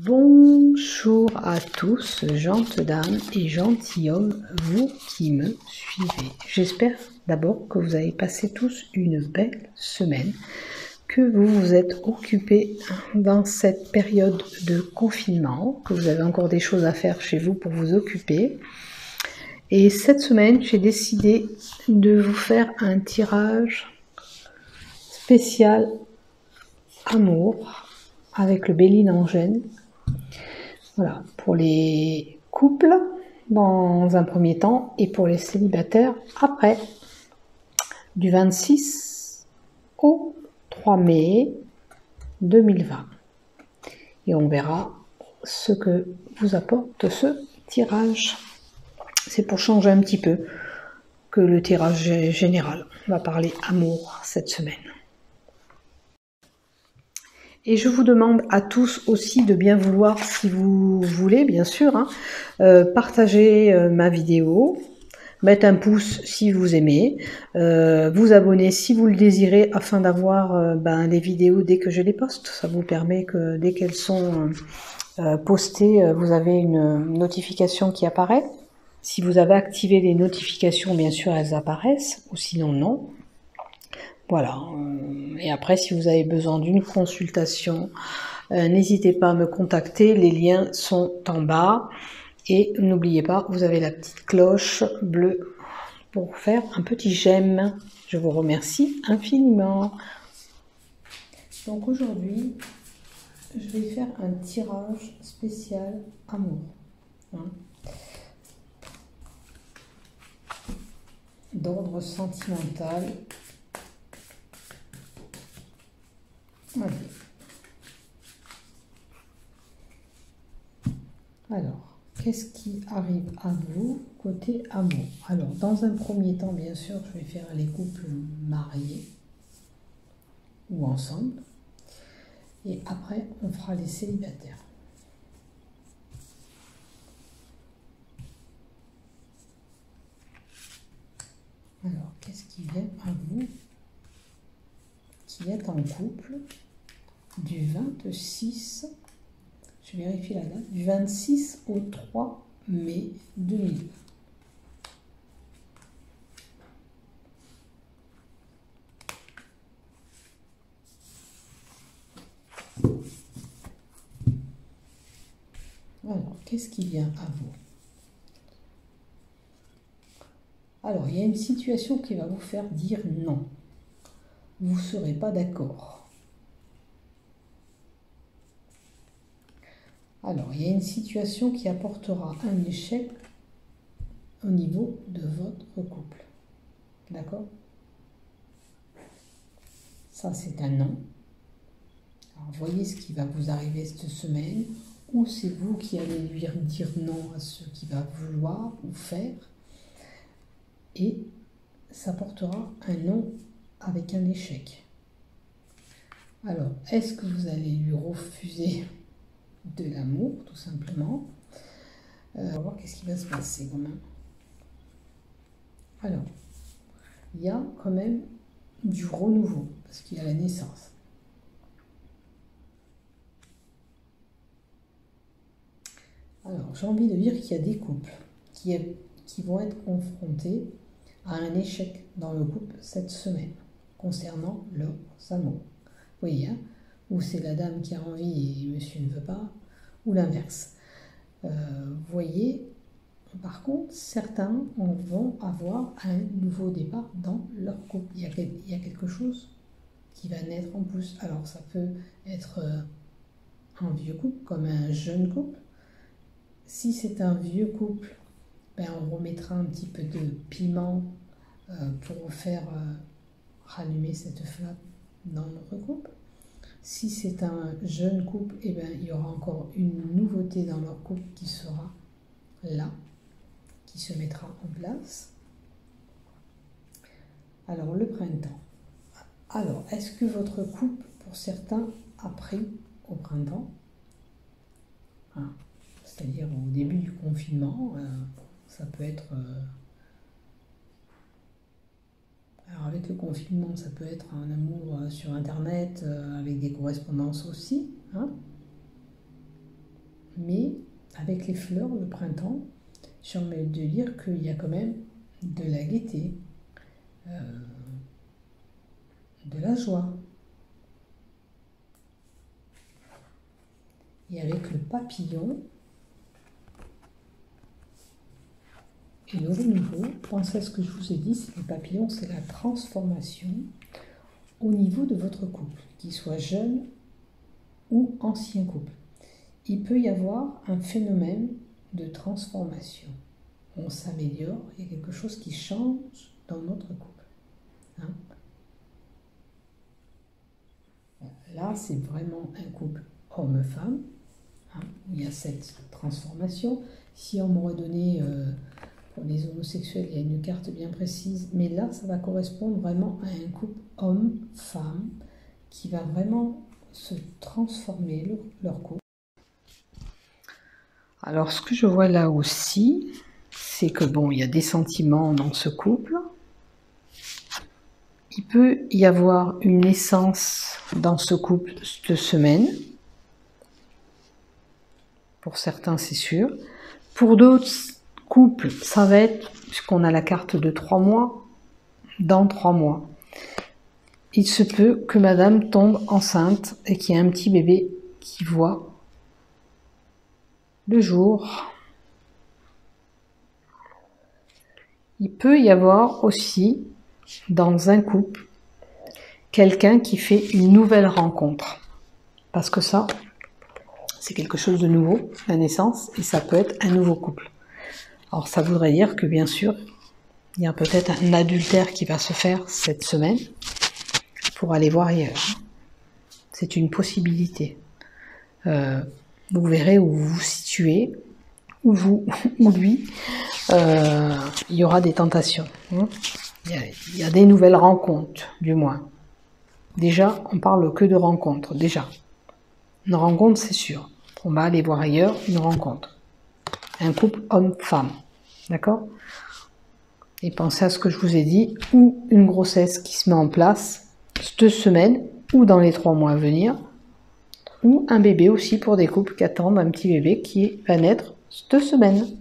Bonjour à tous, gentes dames et gentilshommes, vous qui me suivez. J'espère d'abord que vous avez passé tous une belle semaine, que vous vous êtes occupés dans cette période de confinement, que vous avez encore des choses à faire chez vous pour vous occuper. Et cette semaine, j'ai décidé de vous faire un tirage spécial amour avec le Béline en gêne. Voilà, pour les couples dans un premier temps et pour les célibataires après, du 26 au 3 mai 2020. Et on verra ce que vous apporte ce tirage. C'est pour changer un petit peu que le tirage général. On va parler amour cette semaine. Et je vous demande à tous aussi de bien vouloir, si vous voulez, bien sûr, partager ma vidéo, mettre un pouce si vous aimez, vous abonner si vous le désirez, afin d'avoir les vidéos dès que je les poste. Ça vous permet que dès qu'elles sont postées, vous avez une notification qui apparaît. Si vous avez activé les notifications, bien sûr, elles apparaissent, ou sinon non. Voilà, et après, si vous avez besoin d'une consultation, n'hésitez pas à me contacter, les liens sont en bas. Et n'oubliez pas, vous avez la petite cloche bleue pour faire un petit j'aime. Je vous remercie infiniment. Donc aujourd'hui, je vais faire un tirage spécial amour. D'ordre sentimental. Allez. Alors, qu'est-ce qui arrive à vous côté amour? Alors, dans un premier temps, bien sûr, je vais faire les couples mariés ou ensemble. Et après, on fera les célibataires. Alors, qu'est-ce qui vient à vous qui êtes en couple du 26, je vérifie la date, du 26 au 3 mai 2000. Alors, qu'est-ce qui vient à vous? Alors, il y a une situation qui va vous faire dire non. Vous ne serez pas d'accord. Alors, il y a une situation qui apportera un échec au niveau de votre couple. D'accord? Ça, c'est un non. Alors, voyez ce qui va vous arriver cette semaine, ou c'est vous qui allez lui dire non à ce qu'il va vouloir ou faire, et ça portera un non avec un échec. Alors, est-ce que vous allez lui refuser de l'amour, tout simplement? On va voir qu'est-ce qui va se passer quand même. Alors, il y a quand même du renouveau, parce qu'il y a la naissance. Alors, j'ai envie de dire qu'il y a des couples qui vont être confrontés à un échec dans le couple cette semaine, concernant leurs amours. Vous voyez, hein, ou c'est la dame qui a envie et monsieur ne veut pas, ou l'inverse. Vous voyez, par contre, certains vont avoir un nouveau départ dans leur couple. Il y a quelque chose qui va naître en plus. Alors, ça peut être un vieux couple comme un jeune couple. Si c'est un vieux couple, on remettra un petit peu de piment pour faire rallumer cette flamme dans notre couple. Si c'est un jeune couple, il y aura encore une nouveauté dans leur couple qui sera là, qui se mettra en place. Alors, le printemps. Alors, est-ce que votre couple, pour certains, a pris au printemps, c'est-à-dire au début du confinement, ça peut être... alors, avec le confinement, ça peut être un amour sur Internet, avec des correspondances aussi, avec les fleurs, le printemps, j'ai envie de dire qu'il y a quand même de la gaieté, de la joie. Et avec le papillon et le renouveau, pensez à ce que je vous ai dit, c'est le papillon, c'est la transformation au niveau de votre couple, qu'il soit jeune ou ancien couple. Il peut y avoir un phénomène de transformation. On s'améliore, il y a quelque chose qui change dans notre couple. Hein? Là, c'est vraiment un couple homme-femme, hein, où il y a cette transformation. Si on m'aurait donné, pour les homosexuels, il y a une carte bien précise, mais là, ça va correspondre vraiment à un couple homme-femme qui va vraiment se transformer, leur couple. Alors, ce que je vois là aussi, c'est que bon, il y a des sentiments dans ce couple. Il peut y avoir une naissance dans ce couple cette semaine. Pour certains, c'est sûr. Pour d'autres couples, ça va être, puisqu'on a la carte de 3 mois, dans 3 mois. Il se peut que madame tombe enceinte et qu'il y ait un petit bébé qui voit le jour. Il peut y avoir aussi, dans un couple, quelqu'un qui fait une nouvelle rencontre. Parce que ça, c'est quelque chose de nouveau, la naissance, et ça peut être un nouveau couple. Alors ça voudrait dire que bien sûr, il y a peut-être un adultère qui va se faire cette semaine pour aller voir ailleurs. C'est une possibilité. Vous verrez où vous vous situez, ou vous, ou lui, il y aura des tentations. Il y a des nouvelles rencontres, du moins. Déjà, on parle que de rencontres, déjà. Une rencontre, c'est sûr. On va aller voir ailleurs une rencontre. Un couple homme-femme. D'accord? Et pensez à ce que je vous ai dit, ou une grossesse qui se met en place cette semaine, ou dans les 3 mois à venir, ou un bébé aussi pour des couples qui attendent un petit bébé qui va naître cette semaine.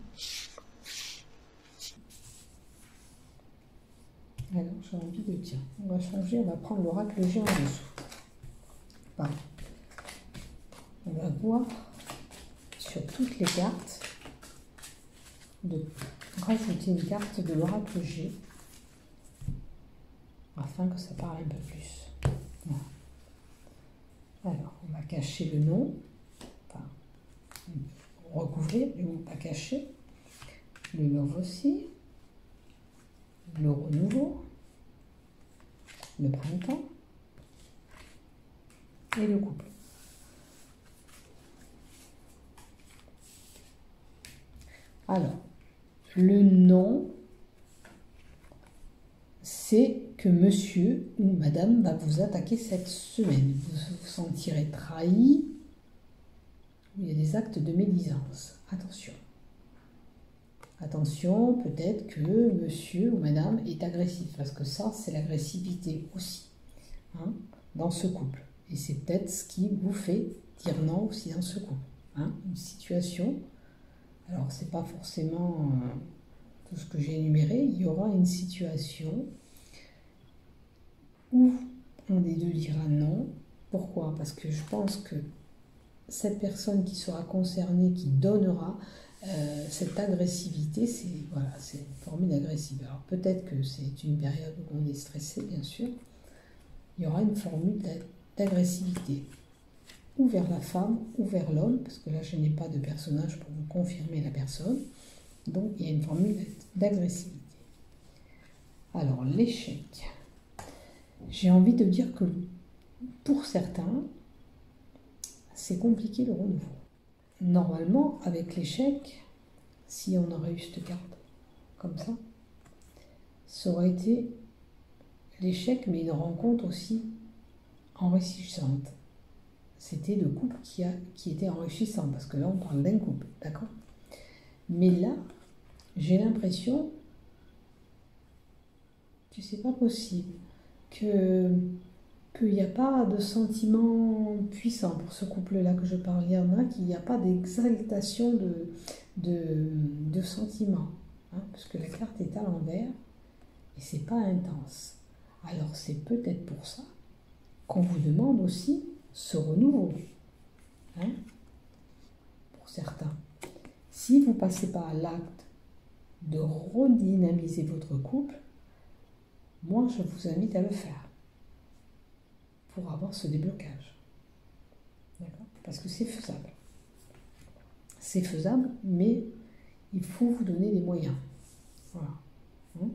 Alors, j'ai envie de dire, on va changer, on va prendre l'oracle G en dessous. Voilà. On va voir sur toutes les cartes de rajouter une carte de l'oracle G afin que ça parle un peu plus. Voilà. Alors, on va cacher le nom, enfin, recouvrir, mais on va pas cacher. Le love aussi, le renouveau, le printemps et le couple. Alors, le nom, c'est que monsieur ou madame va vous attaquer cette semaine. Vous vous sentirez trahi. Il y a des actes de médisance. Attention. Attention, peut-être que monsieur ou madame est agressif. Parce que ça, c'est l'agressivité aussi. Hein, dans ce couple. Et c'est peut-être ce qui vous fait dire non aussi dans ce couple. Hein, une situation. Alors, c'est pas forcément tout ce que j'ai énuméré. Il y aura une situation où un des deux dira non. Pourquoi? Parce que je pense que cette personne qui sera concernée, qui donnera cette agressivité, c'est voilà, c'est une formule d'agressivité. Alors peut-être que c'est une période où on est stressé, bien sûr. Il y aura une formule d'agressivité, ou vers la femme, ou vers l'homme, parce que là je n'ai pas de personnage pour vous confirmer la personne. Donc il y a une formule d'agressivité. Alors l'échec. J'ai envie de dire que pour certains, c'est compliqué le renouveau. Normalement, avec l'échec, si on aurait eu cette carte comme ça aurait été l'échec, mais une rencontre aussi enrichissante. C'était le couple qui était enrichissant, parce que là, on parle d'un couple, d'accord? Mais là, j'ai l'impression que c'est pas possible, que qu'il n'y a pas de sentiment puissant pour ce couple-là que je parle. Il y en a qu'il n'y a pas d'exaltation de sentiments, hein, parce que la carte est à l'envers et c'est pas intense. Alors c'est peut-être pour ça qu'on vous demande aussi ce renouveau, hein, pour certains. Si vous ne passez pas à l'acte de redynamiser votre couple, moi je vous invite à le faire pour avoir ce déblocage. D'accord ? Parce que c'est faisable. C'est faisable, mais il faut vous donner les moyens. Voilà. Hein ?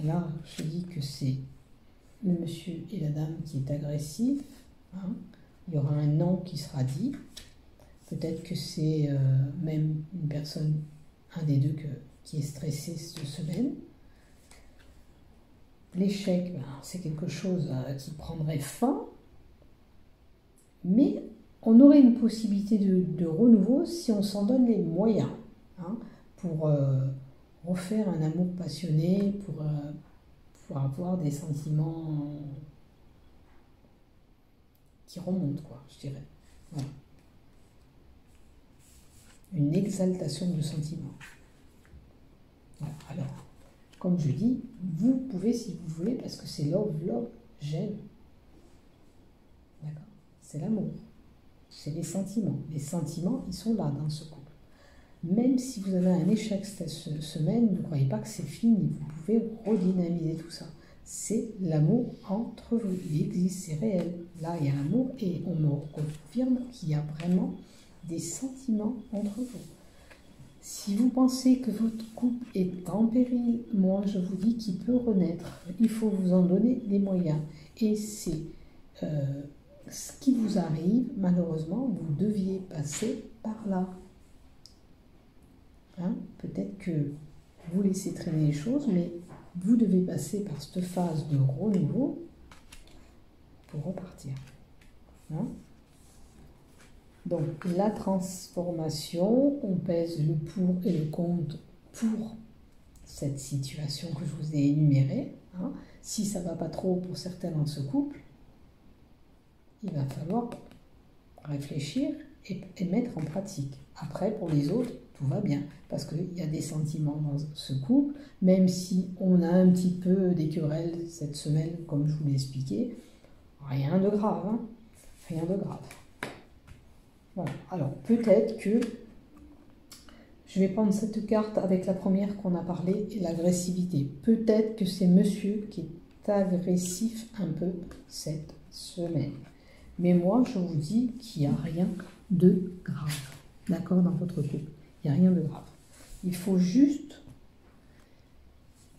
Là, je dis que c'est le monsieur et la dame qui est agressif. Hein ? Il y aura un non qui sera dit. Peut-être que c'est même une personne, un des deux, qui est stressé cette semaine. L'échec, ben, c'est quelque chose qui prendrait fin, mais on aurait une possibilité de renouveau si on s'en donne les moyens, hein, pour refaire un amour passionné, pour avoir des sentiments qui remontent, quoi, je dirais. Voilà. Une exaltation de sentiments. Voilà. Alors, comme je dis, vous pouvez si vous voulez, parce que c'est love, j'aime. D'accord ? C'est l'amour. C'est les sentiments. Les sentiments, ils sont là dans ce couple. Même si vous avez un échec cette semaine, ne croyez pas que c'est fini. Vous pouvez redynamiser tout ça. C'est l'amour entre vous. Il existe, c'est réel. Là, il y a l'amour et on me confirme qu'il y a vraiment des sentiments entre vous. Si vous pensez que votre couple est en péril, moi je vous dis qu'il peut renaître. Il faut vous en donner les moyens. Et c'est ce qui vous arrive, malheureusement, vous deviez passer par là. Hein? Peut-être que vous laissez traîner les choses, mais vous devez passer par cette phase de renouveau pour repartir. Hein? Donc la transformation, on pèse le pour et le contre pour cette situation que je vous ai énumérée. Hein. Si ça ne va pas trop pour certains dans ce couple, il va falloir réfléchir et mettre en pratique. Après, pour les autres, tout va bien, parce qu'il y a des sentiments dans ce couple, même si on a un petit peu des querelles cette semaine, comme je vous l'ai expliqué, rien de grave, hein, rien de grave. Voilà. Alors, peut-être que je vais prendre cette carte avec la première qu'on a parlé, et l'agressivité. Peut-être que c'est monsieur qui est agressif un peu cette semaine. Mais moi, je vous dis qu'il n'y a rien de grave. D'accord, dans votre couple. Il n'y a rien de grave. Il faut juste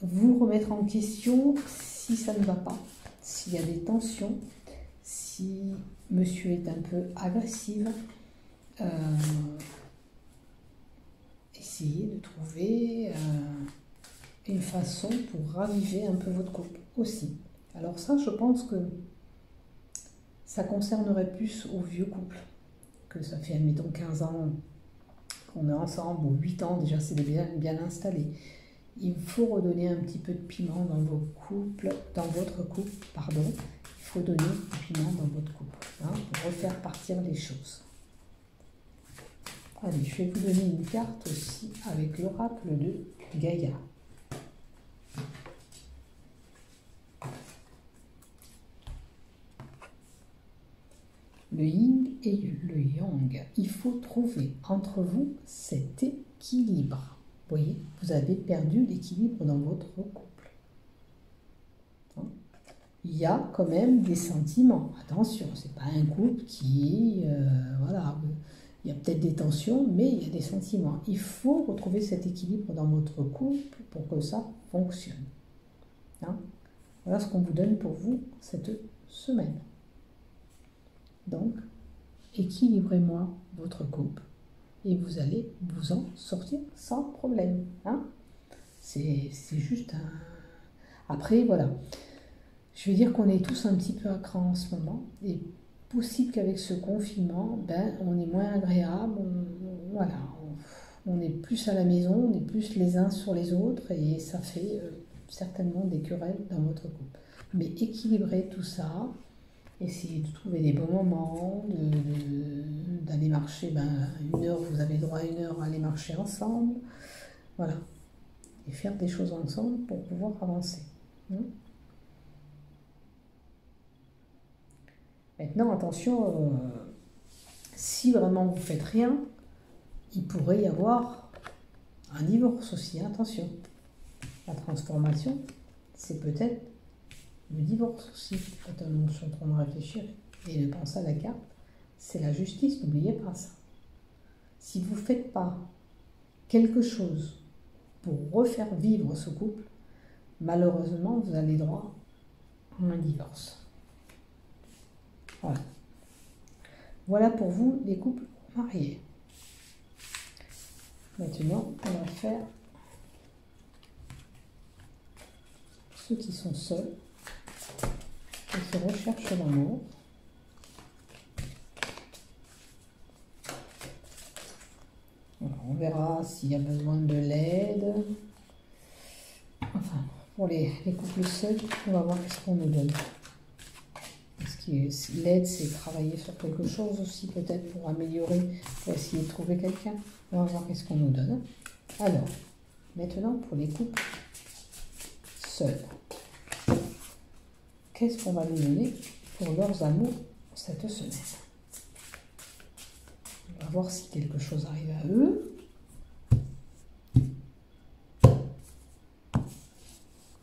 vous remettre en question si ça ne va pas, s'il y a des tensions, si monsieur est un peu agressif. Essayez de trouver une façon pour raviver un peu votre couple aussi. Alors ça, je pense que ça concernerait plus aux vieux couples, que ça fait, admettons, 15 ans qu'on est ensemble, ou 8 ans, déjà c'est bien installé. Il faut redonner un petit peu de piment dans votre couple, pardon. Il faut donner du piment dans votre couple, hein, pour refaire partir les choses. Allez, je vais vous donner une carte aussi avec l'oracle de Gaïa. Le yin et le yang. Il faut trouver entre vous cet équilibre. Vous voyez, vous avez perdu l'équilibre dans votre couple. Il y a quand même des sentiments. Attention, ce n'est pas un couple qui... voilà... Il y a peut-être des tensions, mais il y a des sentiments. Il faut retrouver cet équilibre dans votre couple pour que ça fonctionne. Hein? Voilà ce qu'on vous donne pour vous cette semaine. Donc, équilibrez-moi votre couple et vous allez vous en sortir sans problème. Hein? C'est juste un... Après, voilà. Je veux dire qu'on est tous un petit peu à cran en ce moment. Et possible qu'avec ce confinement, on est moins agréable, on est plus à la maison, on est plus les uns sur les autres et ça fait certainement des querelles dans votre couple. Mais équilibrer tout ça, essayez de trouver des bons moments, d'aller marcher, 1 heure, vous avez droit à 1 heure à aller marcher ensemble, voilà. Et faire des choses ensemble pour pouvoir avancer. Maintenant, attention, si vraiment vous faites rien, il pourrait y avoir un divorce aussi, attention. La transformation, c'est peut-être le divorce aussi, quand on est en train de réfléchir et de penser à la carte, c'est la justice, n'oubliez pas ça. Si vous ne faites pas quelque chose pour refaire vivre ce couple, malheureusement, vous avez droit à un divorce. Voilà. Voilà pour vous, les couples mariés. Maintenant, on va faire ceux qui sont seuls et qui recherchent l'amour. Voilà, on verra s'il y a besoin de l'aide. Enfin, pour les couples seuls, on va voir ce qu'on nous donne. L'aide, c'est travailler sur quelque chose aussi, peut-être pour améliorer, pour essayer de trouver quelqu'un. On va voir ce qu'on nous donne. Alors, maintenant, pour les couples seuls, qu'est-ce qu'on va nous donner pour leurs amours cette semaine? On va voir si quelque chose arrive à eux.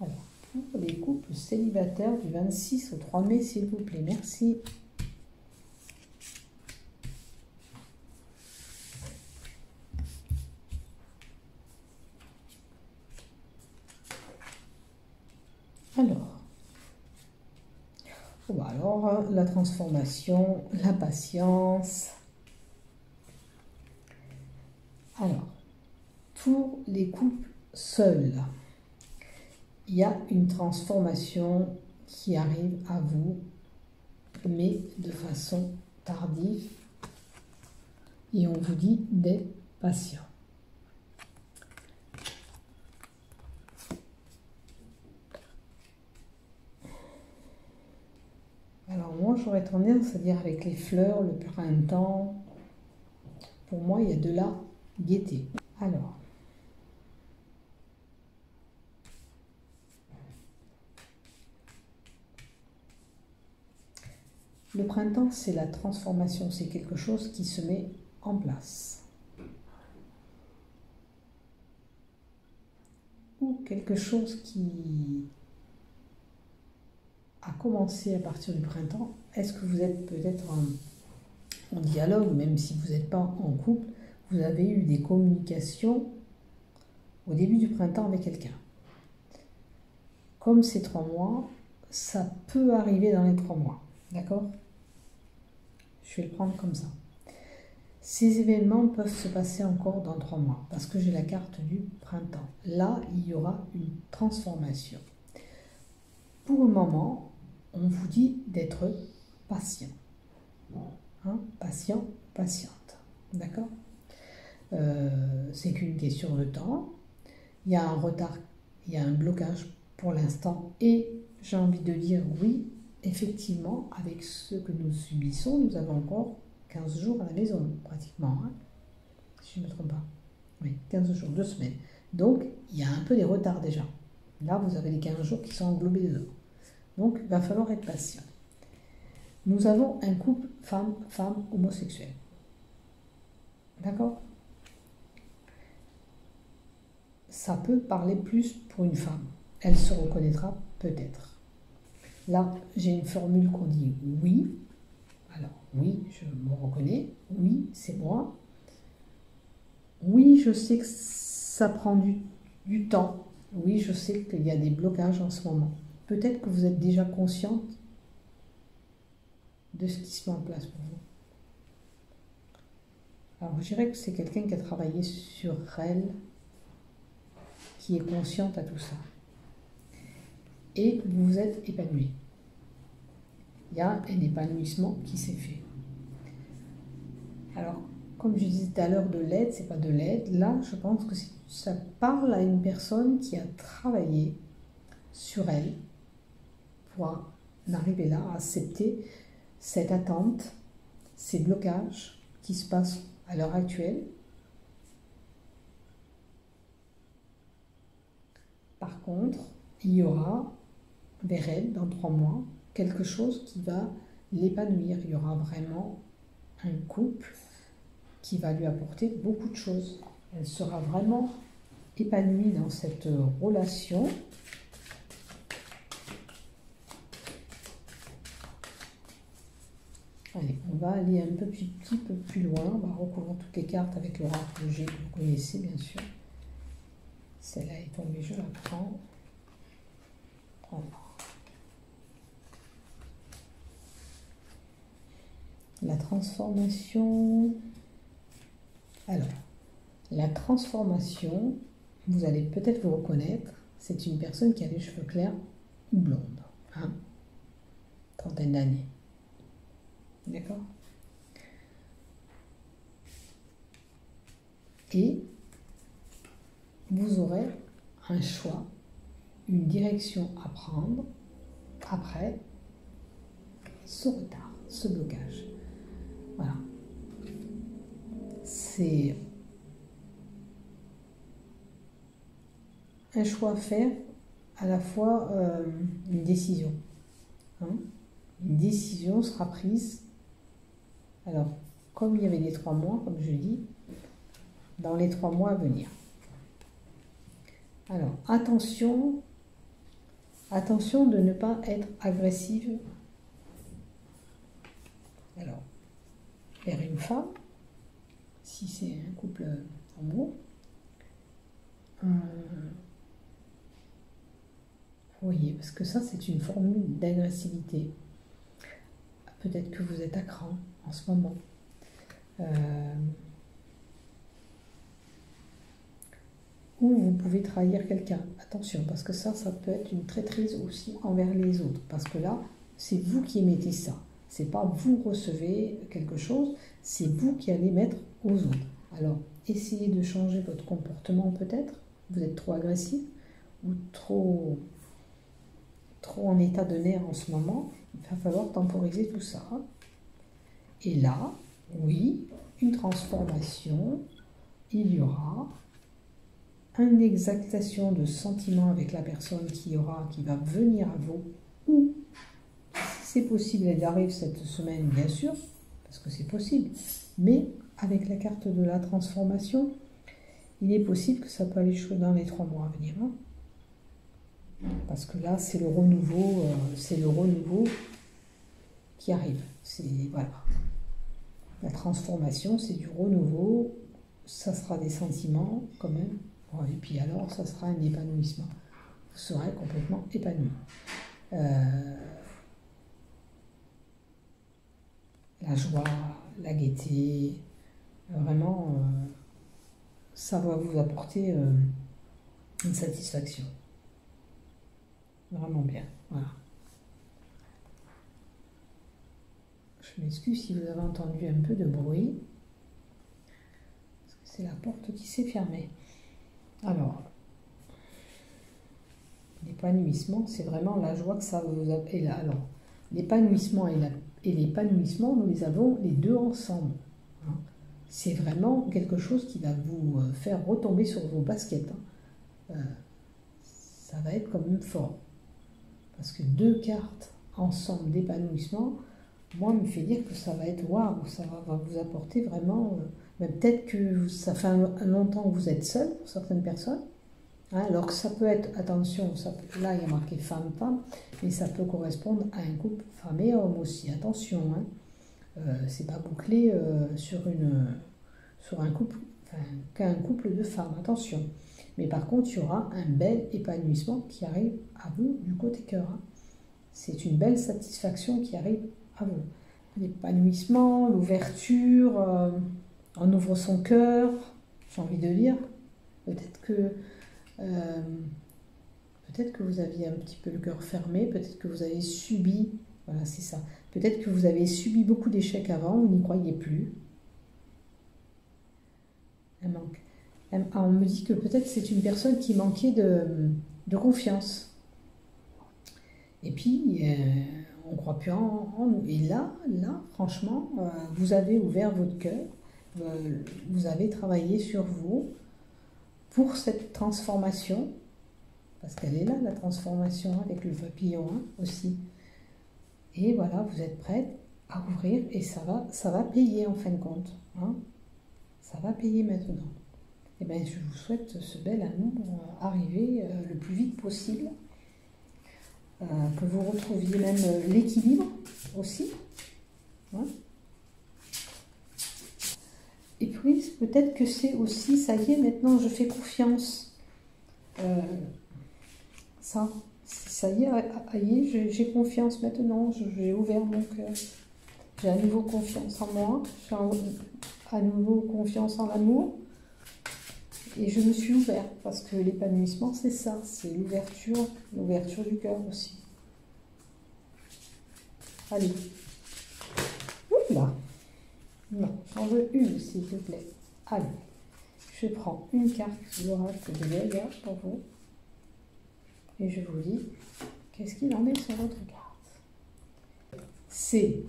Alors, pour les couples célibataires du 26 au 3 mai, s'il vous plaît, merci. Alors, la transformation, la patience. Alors, pour les couples seuls, il y a une transformation qui arrive à vous, mais de façon tardive. Et on vous dit d'être patient. Alors moi, j'aurais tendance à dire avec les fleurs, le printemps, pour moi, il y a de la gaieté. Alors, le printemps, c'est la transformation, c'est quelque chose qui se met en place. Ou quelque chose qui a commencé à partir du printemps. Est-ce que vous êtes peut-être en dialogue, même si vous n'êtes pas en couple, vous avez eu des communications au début du printemps avec quelqu'un. Comme c'est 3 mois, ça peut arriver dans les 3 mois, d'accord? Je vais le prendre comme ça. Ces événements peuvent se passer encore dans 3 mois, parce que j'ai la carte du printemps. Là, il y aura une transformation. Pour le moment, on vous dit d'être patient. Hein? Patient, patiente. D'accord? C'est qu'une question de temps. Il y a un retard, il y a un blocage pour l'instant. Et j'ai envie de dire oui, effectivement, avec ce que nous subissons, nous avons encore 15 jours à la maison, pratiquement. Hein? Si je ne me trompe pas. Oui, 15 jours, 2 semaines. Donc, il y a un peu des retards déjà. Là, vous avez les 15 jours qui sont englobés dedans. Donc, il va falloir être patient. Nous avons un couple femme homosexuel. D'accord? Ça peut parler plus pour une femme. Elle se reconnaîtra peut-être. Là, j'ai une formule qu'on dit oui. Alors, oui, je me reconnais. Oui, c'est moi. Oui, je sais que ça prend du temps. Oui, je sais qu'il y a des blocages en ce moment. Peut-être que vous êtes déjà consciente de ce qui se met en place pour vous. Alors, je dirais que c'est quelqu'un qui a travaillé sur elle, qui est consciente à tout ça. Et vous vous êtes épanoui. Il y a un épanouissement qui s'est fait. Alors, comme je disais tout à l'heure de l'aide, c'est pas de l'aide. Là, je pense que ça parle à une personne qui a travaillé sur elle pour en arriver là, à accepter cette attente, ces blocages qui se passent à l'heure actuelle. Par contre, il y aura vers elle, dans 3 mois, quelque chose qui va l'épanouir. Il y aura vraiment un couple qui va lui apporter beaucoup de choses. Elle sera vraiment épanouie dans cette relation. Allez, on va aller un petit peu plus loin. On va recouvrir toutes les cartes avec l'oracle G que vous connaissez bien sûr. Celle-là est tombée, je la prends. Voilà. La transformation. Alors, la transformation, vous allez peut-être vous reconnaître, c'est une personne qui a les cheveux clairs ou blondes. Hein, trentaine d'années. D'accord? Et vous aurez un choix, une direction à prendre après ce retard, ce blocage. Voilà. C'est un choix à faire, à la fois une décision. Hein. Une décision sera prise. Alors, comme il y avait les 3 mois, comme je dis, dans les 3 mois à venir. Alors, attention de ne pas être agressive. Alors, vers une femme, si c'est un couple amoureux, vous voyez, parce que ça, c'est une formule d'agressivité. Peut-être que vous êtes à cran en ce moment. Ou vous pouvez trahir quelqu'un. Attention, parce que ça peut être une traîtrise aussi envers les autres. Parce que là, c'est vous qui émettez ça. C'est pas vous recevez quelque chose, c'est vous qui allez mettre aux autres. Alors, essayez de changer votre comportement peut-être. Vous êtes trop agressif ou trop en état de nerf en ce moment. Il va falloir temporiser tout ça. Et là, oui, une transformation, il y aura une exaltation de sentiments avec la personne qui va venir à vous, ou si c'est possible, elle arrive cette semaine, bien sûr, parce que c'est possible, mais avec la carte de la transformation, il est possible que ça peut aller jouer dans les 3 mois à venir. Hein, parce que là, c'est le renouveau qui arrive. Voilà. La transformation, c'est du renouveau, ça sera des sentiments quand même. Et puis alors, ça sera un épanouissement. Vous serez complètement épanoui. La joie, la gaieté, vraiment, ça va vous apporter une satisfaction. Vraiment bien. Voilà. Je m'excuse si vous avez entendu un peu de bruit. Parce que c'est la porte qui s'est fermée. Alors, l'épanouissement, c'est vraiment la joie que ça vous a. Et là, alors, l'épanouissement et l'épanouissement, nous les avons les deux ensemble. Hein. C'est vraiment quelque chose qui va vous faire retomber sur vos baskets. Hein. Ça va être quand même fort. Parce que 2 cartes ensemble d'épanouissement, moi, me fait dire que ça va être waouh, ça va vous apporter vraiment. Peut-être que ça fait longtemps que vous êtes seul pour certaines personnes. Hein, alors que ça peut être, attention, là il y a marqué femme-femme, mais ça peut correspondre à un couple femme et homme aussi. Attention, hein, c'est pas bouclé sur un couple, qu'un couple de femmes. Attention. Mais par contre, il y aura un bel épanouissement qui arrive à vous du côté cœur. Hein. C'est une belle satisfaction qui arrive à vous. L'épanouissement, l'ouverture, on ouvre son cœur, j'ai envie de dire. Peut-être que vous aviez un petit peu le cœur fermé, peut-être que vous avez subi, voilà c'est ça, peut-être que vous avez subi beaucoup d'échecs avant, vous n'y croyez plus. Un manque. On me dit que peut-être c'est une personne qui manquait de confiance. Et puis, on ne croit plus en nous. Et là, franchement, vous avez ouvert votre cœur, vous avez travaillé sur vous pour cette transformation, parce qu'elle est là, la transformation, avec le papillon hein, aussi. Et voilà, vous êtes prête à ouvrir et ça va payer en fin de compte. Hein. Ça va payer maintenant. Et bien, je vous souhaite ce bel amour arriver le plus vite possible. Que vous retrouviez même l'équilibre aussi. Hein. Et puis, peut-être que c'est aussi, ça y est, maintenant je fais confiance. Ça y est, j'ai confiance maintenant, j'ai ouvert mon cœur. J'ai à nouveau confiance en moi, j'ai à nouveau confiance en l'amour. Et je me suis ouverte, parce que l'épanouissement, c'est ça, c'est l'ouverture du cœur aussi. Allez. Oula. Non, j'en veux une, s'il te plaît. Allez. Je prends une carte de l'oracle de Gaïa pour vous. Et je vous dis, qu'est-ce qu'il en est sur votre carte? C'est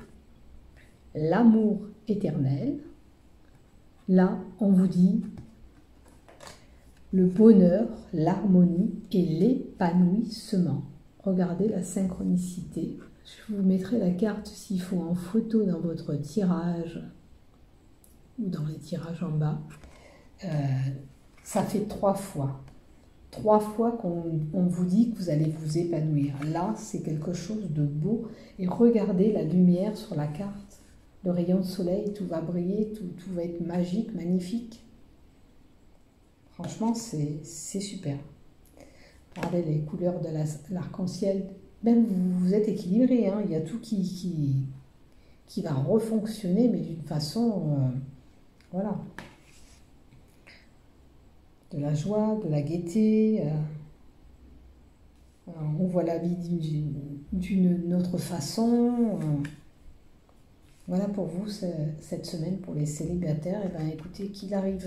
l'amour éternel. Là, on vous dit le bonheur, l'harmonie et l'épanouissement. Regardez la synchronicité. Je vous mettrai la carte s'il faut en photo dans votre tirage ou dans les tirages en bas. Ça fait 3 fois. 3 fois qu'on vous dit que vous allez vous épanouir. Là, c'est quelque chose de beau. Et regardez la lumière sur la carte. Le rayon de soleil, tout va briller, tout va être magique, magnifique. Franchement, c'est super. Regardez les couleurs de l'arc-en-ciel. Même vous êtes équilibré. Hein. Il y a tout qui va refonctionner, mais d'une façon... voilà. De la joie, de la gaieté. On voit la vie d'une autre façon. Voilà pour vous cette semaine pour les célibataires. Et ben, écoutez, qu'il arrive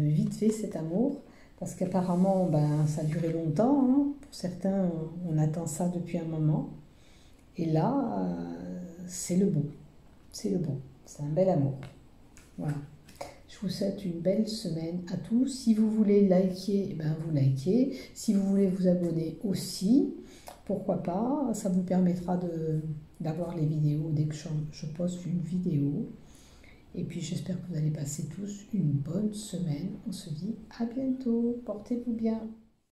vite fait cet amour, parce qu'apparemment ça a duré longtemps. Hein. Pour certains, on attend ça depuis un moment. Et là, c'est le bon. C'est le bon. C'est un bel amour. Voilà. Je vous souhaite une belle semaine à tous. Si vous voulez liker, vous likez. Si vous voulez vous abonner aussi, pourquoi pas. Ça vous permettra d'avoir les vidéos dès que je poste une vidéo. Et puis j'espère que vous allez passer tous une bonne semaine. On se dit à bientôt. Portez-vous bien.